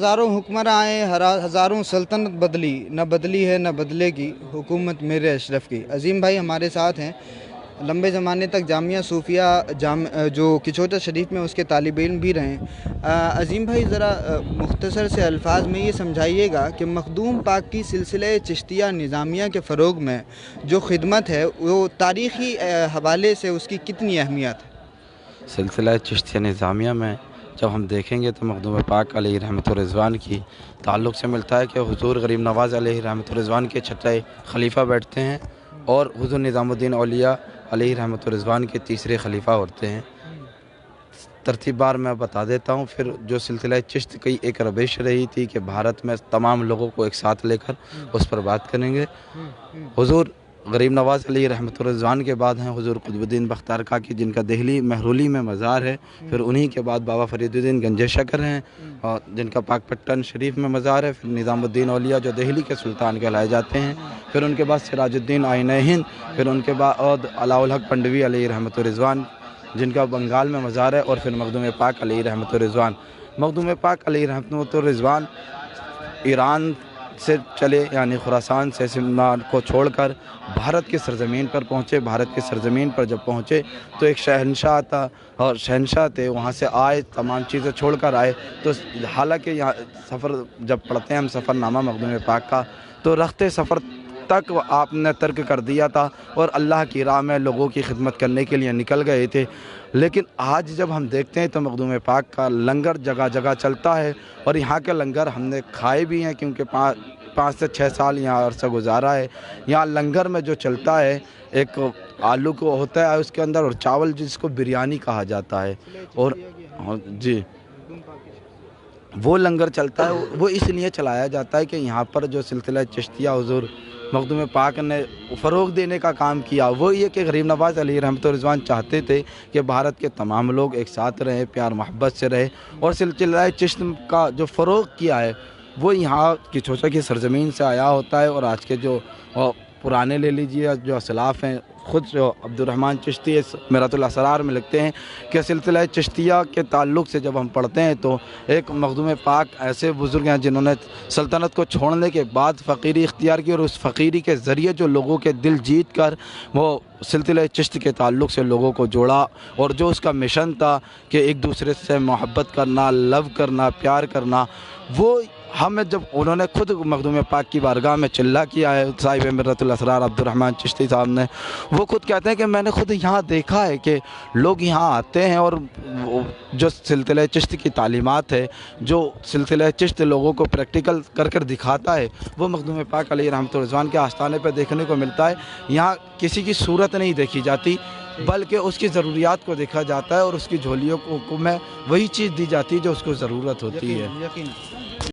हज़ारों हुक्मरां आए, हज़ारों सल्तनत बदली, न बदली है न बदले की हुकूमत मेरे अशरफ की। अज़ीम भाई हमारे साथ हैं, लंबे ज़माने तक जामिया सूफिया जो किचोटा शरीफ में उसके तालिब इल्म भी रहे हैं। अज़ीम भाई ज़रा मुख्तसर से अल्फाज में ये समझाइएगा कि मखदूम पाक की सिलसिले चिश्तिया निज़ामिया के फ़रोग़ में जो खिदमत है वो तारीख़ी हवाले से उसकी कितनी अहमियत है? सिलसिला चिश्तिया निज़ामिया में जब हम देखेंगे तो मखदूम पाक अलैहि रहमत व रिज़वान की ताल्लुक़ से मिलता है कि हुज़ूर गरीब नवाज़ अलैहि रहमत व रिज़वान के छठे खलीफा बैठते हैं और हुज़ूर निज़ामुद्दीन औलिया अलैहि रहमत व रिज़वान के तीसरे खलीफा होते हैं। तरतीबार मैं बता देता हूँ। फिर जो सिलसिला चिश्त की एक रविश रही थी कि भारत में तमाम लोगों को एक साथ लेकर उस पर बात करेंगे। हुज़ूर गरीब नवाज़ अलैहि रहमत व रिज़वान के बाद हैं हुज़ूर कुतुबुद्दीन बख्तियार काकी, जिनका दिल्ली महरूली में मज़ार है। फिर उन्हीं के बाद बाबा फरीदुद्दीन गंजे शकर हैं और जिनका पाकपट्टन शरीफ में मज़ार है। फिर निज़ामुद्दीन औलिया जो दिल्ली के सुल्तान कहलाए जाते हैं। फिर उनके बाद सिराजुद्दीन आइने हिंद। फिर उनके बाद अलाउल हक पंडवी अलैहि रहमत व रिज़वान जिनका बंगाल में मज़ार है। और फिर मखदूम पाक अलैहि रहमत व रिज़वान। मखदूम पाक अलैहि रहमत व रिज़वान ईरान से चले, यानी खुरासान से सिमनार को छोड़कर भारत की सरज़मीन पर पहुँचे। भारत की सरज़मीन पर जब पहुँचे तो एक शहंशाह था और शहंशाह थे, वहाँ से आए, तमाम चीज़ें छोड़कर आए। तो हालांकि यहाँ सफ़र जब पढ़ते हैं हम सफ़रनामा मखदूम पाक का, तो रखते सफ़र तक आपने तर्क कर दिया था और अल्लाह की राह में लोगों की खिदमत करने के लिए निकल गए थे। लेकिन आज जब हम देखते हैं तो मखदूम पाक का लंगर जगह जगह चलता है और यहाँ के लंगर हमने खाए भी हैं, क्योंकि 5 से 6 साल यहाँ अरसा गुजारा है। यहाँ लंगर में जो चलता है एक आलू को होता है उसके अंदर और चावल, जिसको बिरयानी कहा जाता है। और जी, वो लंगर चलता है, वो इसलिए चलाया जाता है कि यहाँ पर जो सिलसिला चिश्तिया हुज़ूर मखदूम पाक ने फ़रोग़ देने का काम किया, वो ये कि गरीब नवाज़ अलैहि रहमत व रिज़वान चाहते थे कि भारत के तमाम लोग एक साथ रहें, प्यार मोहब्बत से रहे। और सिलसिला चिश्त का जो फ़रोग़ किया है वो यहाँ किचोटा की सरज़मीन से आया होता है। और आज के जो पुराने ले लीजिए जो असलाफ़ हैं, ख़ुद जो अब्दुर्रहमान चिश्ती मिरातुल असरार में लिखते हैं कि सिलसिला चिश्तिया के ताल्लुक़ से जब हम पढ़ते हैं तो एक मखदूम पाक ऐसे बुज़ुर्ग हैं जिन्होंने सल्तनत को छोड़ने के बाद फ़कीरी इख्तियार की और उस फ़कीरी के ज़रिए जो लोगों के दिल जीत कर वो सिलसिला चिश्त के ताल्लुक़ से लोगों को जोड़ा। और जो उसका मिशन था कि एक दूसरे से मोहब्बत करना, लव करना, प्यार करना, वो हमें जब उन्होंने खुद मखदूम पाक की बारगाह में चिल्ला किया है साहिब मिरातुल असरार अब्दुर्रहमान चिश्ती साहब ने, वो खुद कहते हैं कि मैंने खुद यहाँ देखा है कि लोग यहाँ आते हैं और जो सिलसिला चिश्त की तालीमात है, जो सिलसिला चिश्त लोगों को प्रैक्टिकल कर कर दिखाता है, वो मखदूम पाक अलैहि रहमत व रिज़वान के आस्थाने पर देखने को मिलता है। यहाँ किसी की सूरत नहीं देखी जाती बल्कि उसकी ज़रूरियात को देखा जाता है और उसकी झोलियों को में वही चीज़ दी जाती है जो उसको ज़रूरत होती है।